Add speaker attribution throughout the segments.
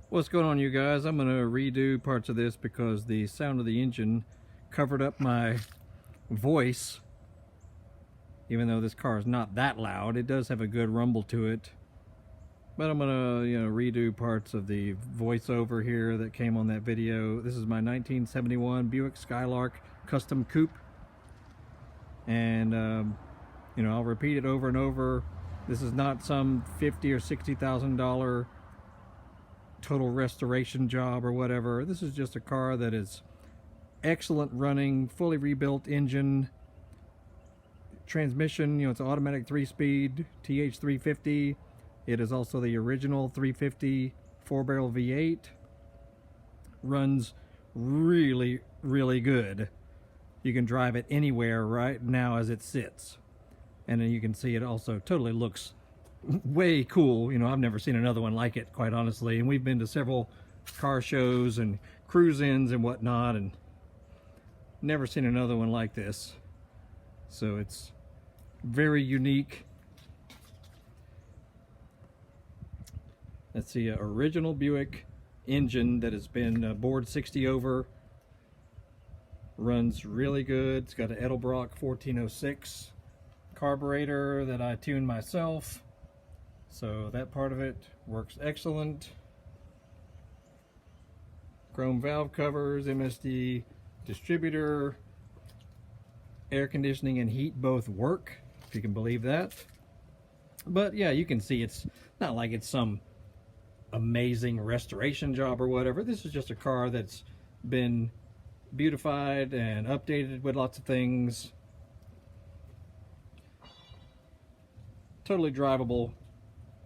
Speaker 1: What's going on, you guys? I'm going to redo parts of this because the sound of the engine covered up my voice. Even though this car is not that loud, it does have a good rumble to it. But I'm going to, redo parts of the voiceover here that came on that video. This is my 1971 Buick Skylark custom coupe. And, I'll repeat it over and over. This is not some $50,000 or $60,000 total restoration job or whatever. This is just a car that is excellent running, fully rebuilt engine, transmission. It's an automatic 3-speed TH350. It is also the original 350 4-barrel V8. Runs really, really good. You can drive it anywhere right now as it sits. And then you can see it also totally looks way cool. I've never seen another one like it, quite honestly. And we've been to several car shows and cruise-ins and whatnot, and never seen another one like this. So it's very unique. That's the original Buick engine that has been bored 60 over. Runs really good. It's got an Edelbrock 1406 carburetor that I tuned myself. So that part of it works excellent. Chrome valve covers, MSD distributor, air conditioning and heat both work, if you can believe that. But yeah, you can see it's not like it's some amazing restoration job or whatever. This is just a car that's been beautified and updated with lots of things. Totally drivable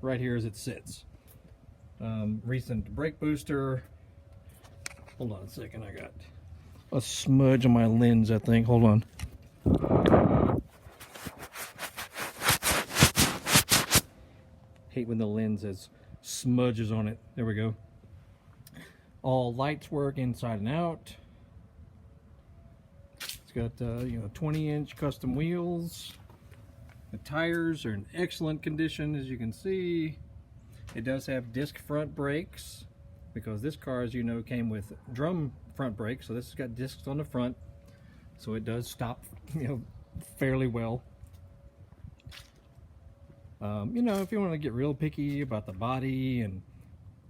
Speaker 1: right here as it sits. Recent brake booster. Hold on a second, I got a smudge on my lens, I think. Hold on. Hate when the lens has smudges on it. There we go. All lights work inside and out. It's got 20-inch custom wheels. The tires are in excellent condition, as you can see. It does have disc front brakes because this car, as you know, came with drum front brakes. So this has got discs on the front, so it does stop, fairly well. If you want to get real picky about the body and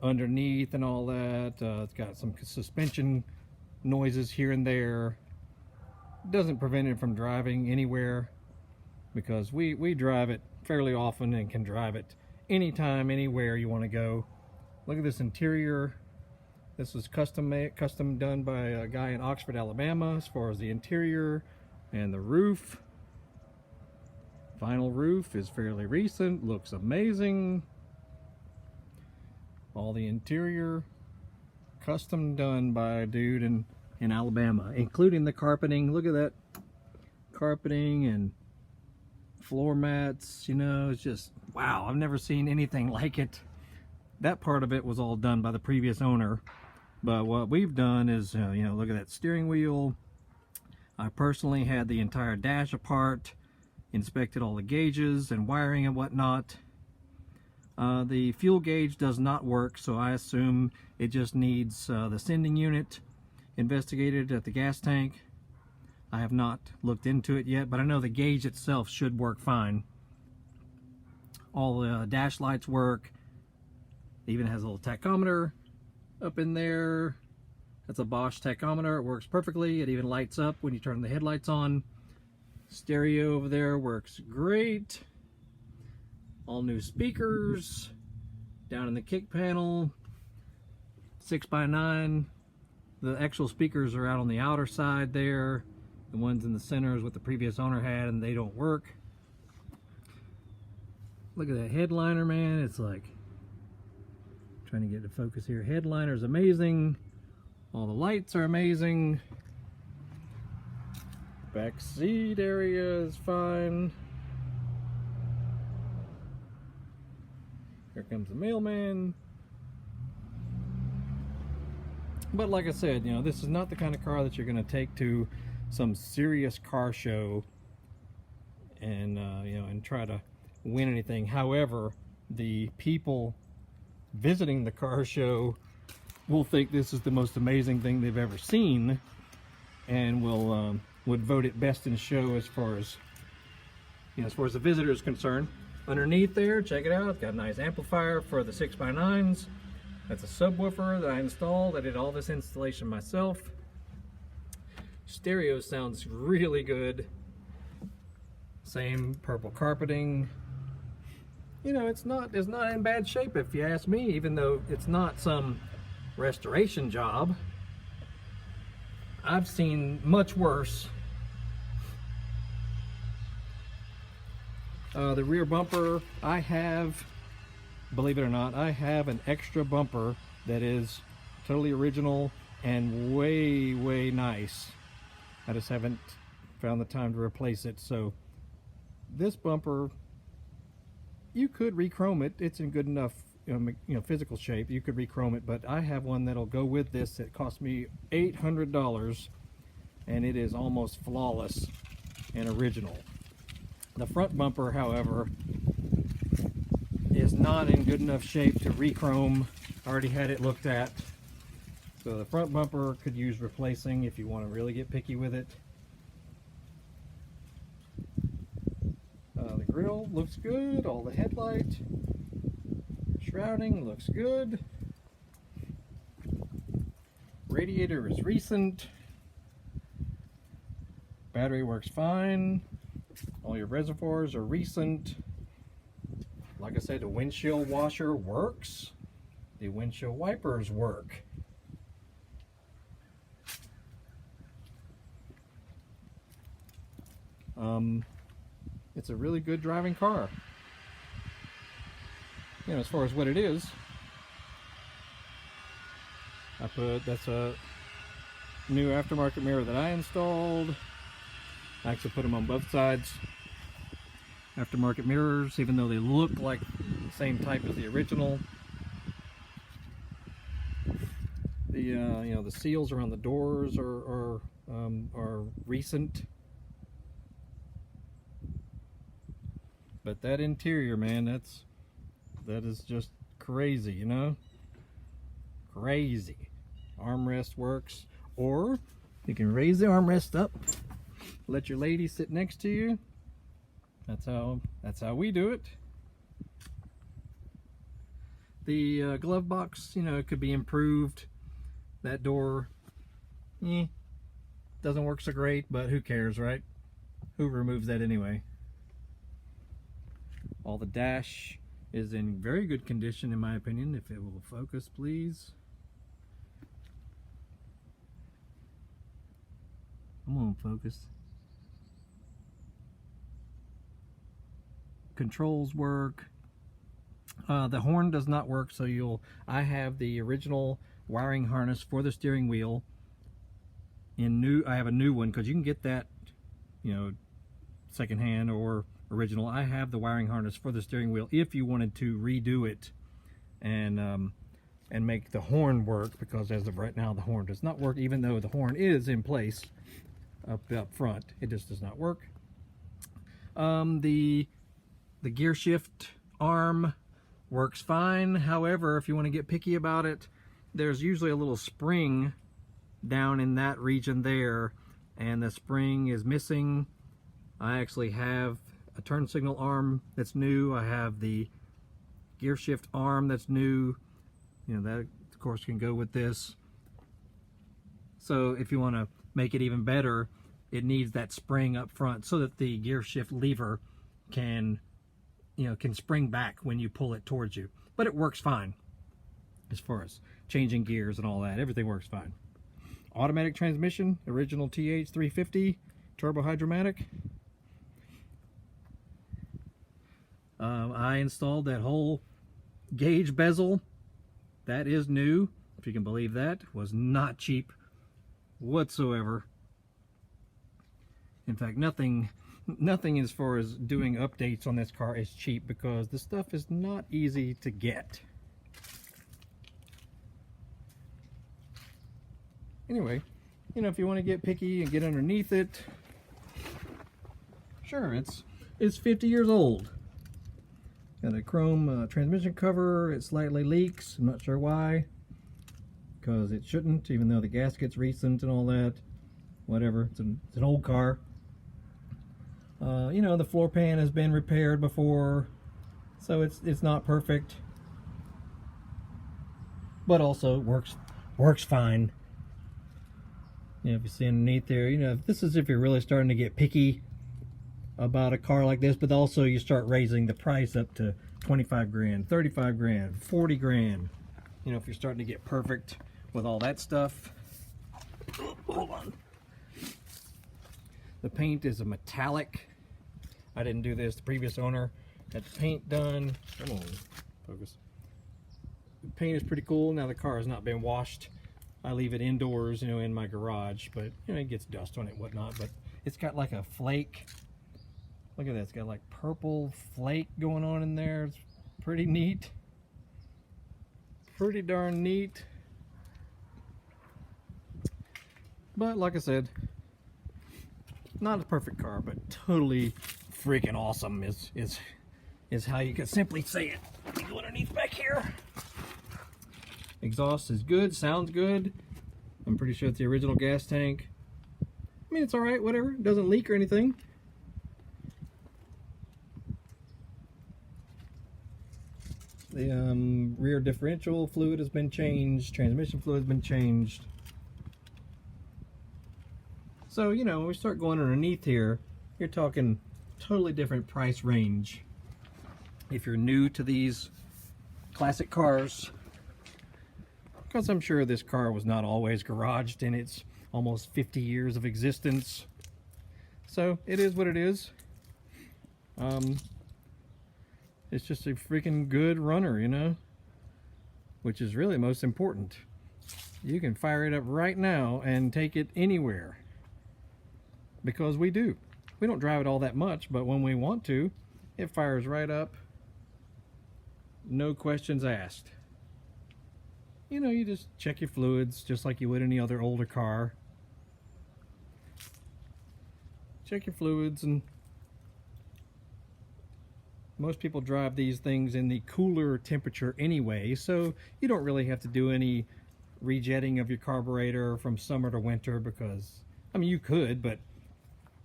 Speaker 1: underneath and all that, it's got some suspension noises here and there. It doesn't prevent it from driving anywhere, because we drive it fairly often and can drive it anytime, anywhere you want to go. Look at this interior. This was custom done by a guy in Oxford, Alabama, as far as the interior and the roof. Vinyl roof is fairly recent, looks amazing. All the interior custom done by a dude in Alabama, including the carpeting. Look at that carpeting and floor mats. It's just wow. I've never seen anything like it. That part of it was all done by the previous owner, but what we've done is look at that steering wheel. I personally had the entire dash apart, inspected all the gauges and wiring and whatnot. The fuel gauge does not work, so I assume it just needs the sending unit investigated at the gas tank. I have not looked into it yet, but I know the gauge itself should work fine. All the dash lights work. It even has a little tachometer up in there. That's a Bosch tachometer. It works perfectly. It even lights up when you turn the headlights on. Stereo over there works great. All new speakers. Down in the kick panel, 6x9. The actual speakers are out on the outer side there. The ones in the center is what the previous owner had, and they don't work. Look at that headliner, man. It's like, trying to get to focus here. Headliner is amazing. All the lights are amazing. Back seat area is fine. Here comes the mailman. But like I said, this is not the kind of car that you're going to take to some serious car show and and try to win anything. However, the people visiting the car show will think this is the most amazing thing they've ever seen, and will would vote it best in show as far as, you know, as far as the visitor is concerned. Underneath there, check it out, it's got a nice amplifier for the 6x9s. That's a subwoofer that I installed. I did all this installation myself. Stereo sounds really good. Same purple carpeting. You know, it's not in bad shape if you ask me, even though it's not some restoration job. I've seen much worse. The rear bumper, I have, believe it or not, I have an extra bumper that is totally original and way, way nice. I just haven't found the time to replace it. So this bumper, you could re-chrome it. It's in good enough, you know, physical shape. You could re-chrome it, but I have one that'll go with this. It cost me $800, and it is almost flawless and original. The front bumper, however, is not in good enough shape to re-chrome. I already had it looked at. So the front bumper could use replacing if you want to really get picky with it. The grille looks good. All the headlight shrouding looks good. Radiator is recent. Battery works fine. All your reservoirs are recent. Like I said, the windshield washer works. The windshield wipers work. It's a really good driving car. You know, as far as what it is, that's a new aftermarket mirror that I installed. I actually put them on both sides. Aftermarket mirrors, even though they look like the same type as the original. The you know, the seals around the doors are recent. But that interior, man, that is just crazy, you know? Crazy. Armrest works, or you can raise the armrest up, let your lady sit next to you. That's how we do it. The glove box, you know, it could be improved. That door, doesn't work so great, but who cares, right? Who removes that anyway? All the dash is in very good condition, in my opinion. If it will focus, please. Come on, focus. Controls work. The horn does not work, so I have the original wiring harness for the steering wheel. I have a new one, because you can get that, you know, secondhand or original. I have the wiring harness for the steering wheel if you wanted to redo it and make the horn work, because as of right now the horn does not work, even though the horn is in place up front. It just does not work. The Gearshift arm works fine. However, if you want to get picky about it, there's usually a little spring down in that region there, and the spring is missing. I actually have a turn signal arm that's new. I have the Gearshift arm that's new. You know, that of course can go with this. So if you want to make it even better, it needs that spring up front so that the gear shift lever can, you know, can spring back when you pull it towards you. But it works fine as far as changing gears and all that. Everything works fine. Automatic transmission, original TH350, turbo hydromatic. I installed that whole gauge bezel. That is new, if you can believe that. Was not cheap whatsoever. In fact, nothing as far as doing updates on this car is cheap, because the stuff is not easy to get. Anyway, you know, if you want to get picky and get underneath it, sure, it's 50 years old. Got a chrome transmission cover. It slightly leaks. I'm not sure why. because it shouldn't, even though the gasket's recent and all that. Whatever, it's an old car. You know, the floor pan has been repaired before, so it's not perfect, but also works fine. You know, if you see underneath there, you know, this is if you're really starting to get picky about a car like this, but also you start raising the price up to 25 grand, 35 grand, 40 grand. You know, if you're starting to get perfect with all that stuff. Hold on. The paint is a metallic. I didn't do this. The previous owner had the paint done. Come on, focus. The paint is pretty cool. Now the car has not been washed. I leave it indoors, you know, in my garage, but you know, it gets dust on it and whatnot. But it's got like a flake. Look at that. It's got like purple flake going on in there. It's pretty neat. Pretty darn neat. But like I said, not a perfect car, but totally freaking awesome is how you can simply say it. Let me go underneath back here. Exhaust is good, sounds good. I'm pretty sure it's the original gas tank. I mean, it's all right, whatever. It doesn't leak or anything. The rear differential fluid has been changed. Transmission fluid has been changed. So, you know, when we start going underneath here, you're talking totally different price range. If you're new to these classic cars, because I'm sure this car was not always garaged in its almost 50 years of existence. So, it is what it is. It's just a freaking good runner, you know, which is really most important. You can fire it up right now and take it anywhere. Because we do. We don't drive it all that much, but when we want to, it fires right up. No questions asked. You know, you just check your fluids just like you would any other older car. Check your fluids, and most people drive these things in the cooler temperature anyway, so you don't really have to do any rejetting of your carburetor from summer to winter, because, I mean, you could, but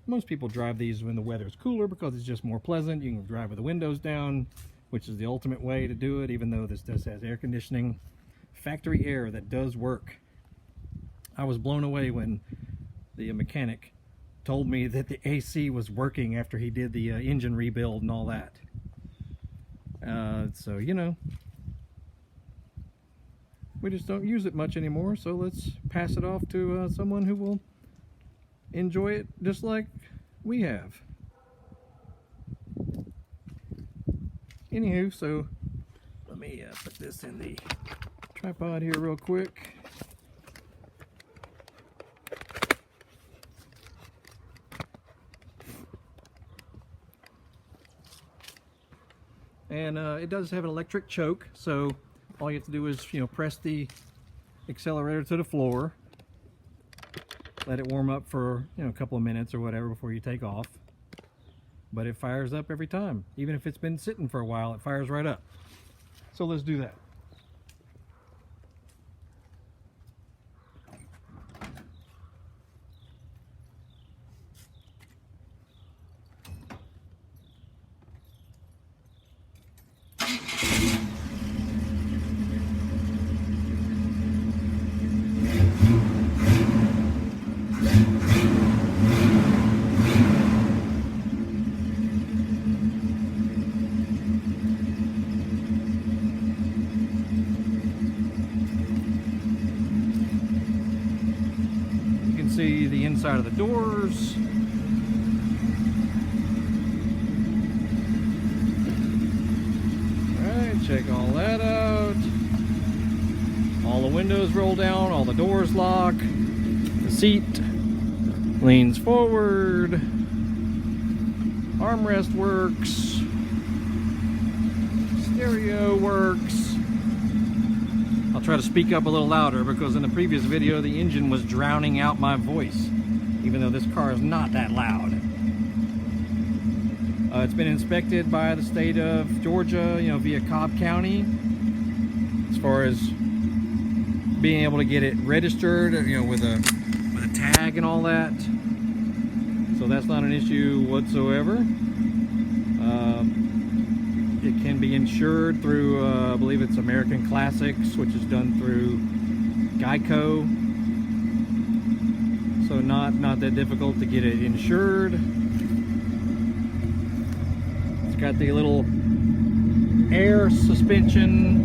Speaker 1: most people drive these when the weather is cooler because it's just more pleasant. You can drive with the windows down, which is the ultimate way to do it, even though this does have air conditioning. Factory air that does work. I was blown away when the mechanic told me that the AC was working after he did the engine rebuild and all that. So, you know, we just don't use it much anymore, so let's pass it off to someone who will enjoy it just like we have. Anywho, so let me put this in the tripod here real quick. And it does have an electric choke, so all you have to do is, you know, press the accelerator to the floor. Let it warm up for, you know, a couple of minutes or whatever before you take off. But it fires up every time. Even if it's been sitting for a while, it fires right up. So let's do that. See the inside of the doors. Alright, check all that out. All the windows roll down, all the doors lock. The seat leans forward. Armrest works. Stereo works. I'll try to speak up a little louder because in the previous video the engine was drowning out my voice, even though this car is not that loud. It's been inspected by the state of Georgia, you know, via Cobb County, as far as being able to get it registered, you know, with a tag and all that. So that's not an issue whatsoever. It can be insured through, I believe it's American Classics, which is done through Geico. So not that difficult to get it insured. It's got the little air suspension.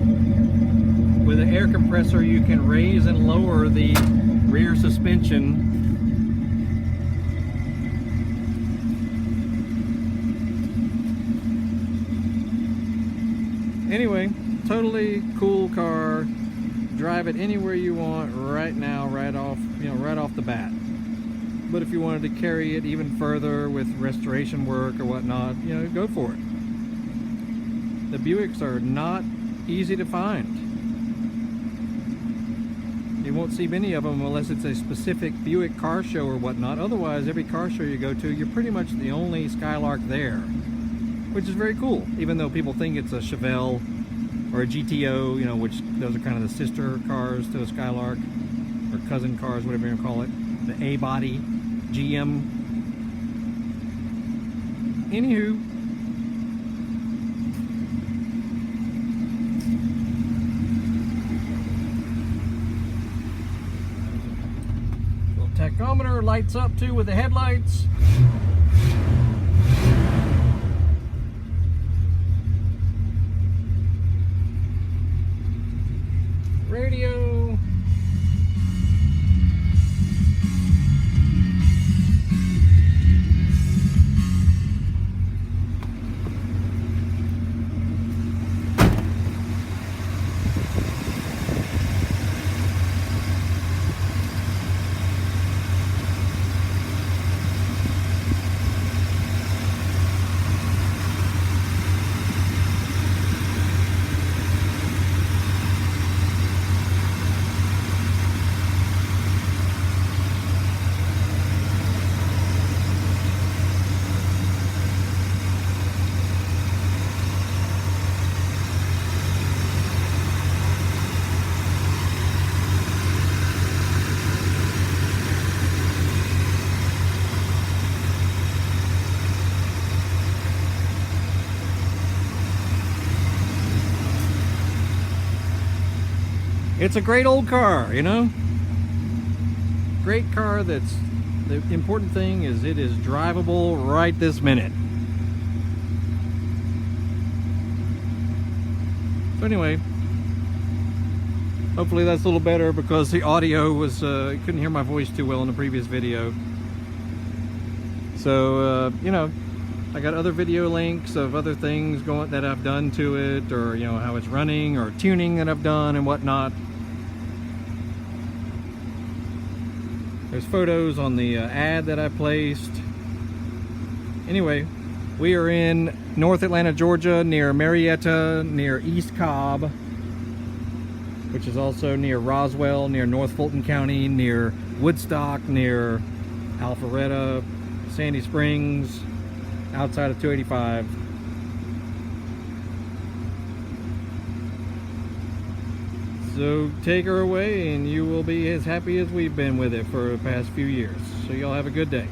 Speaker 1: With an air compressor, you can raise and lower the rear suspension. Anyway, totally cool car. Drive it anywhere you want right now, right off the bat. But if you wanted to carry it even further with restoration work or whatnot, you know, go for it. The Buicks are not easy to find. You won't see many of them unless it's a specific Buick car show or whatnot. Otherwise, every car show you go to, you're pretty much the only Skylark there, which is very cool. Even though people think it's a Chevelle or a GTO, you know, which those are kind of the sister cars to a Skylark, or cousin cars, whatever you call it. The A-body, GM. Anywho, tachometer lights up too with the headlights. Radio. It's a great old car, you know? Great car that's, the important thing is it is drivable right this minute. So anyway, hopefully that's a little better because the audio was, you couldn't hear my voice too well in the previous video. So, you know, I got other video links of other things that I've done to it, or, you know, how it's running, or tuning that I've done and whatnot. There's photos on the ad that I placed. Anyway, we are in North Atlanta, Georgia, near Marietta, near East Cobb, which is also near Roswell, near North Fulton County, near Woodstock, near Alpharetta, Sandy Springs, outside of 285. So take her away and you will be as happy as we've been with it for the past few years. So y'all have a good day.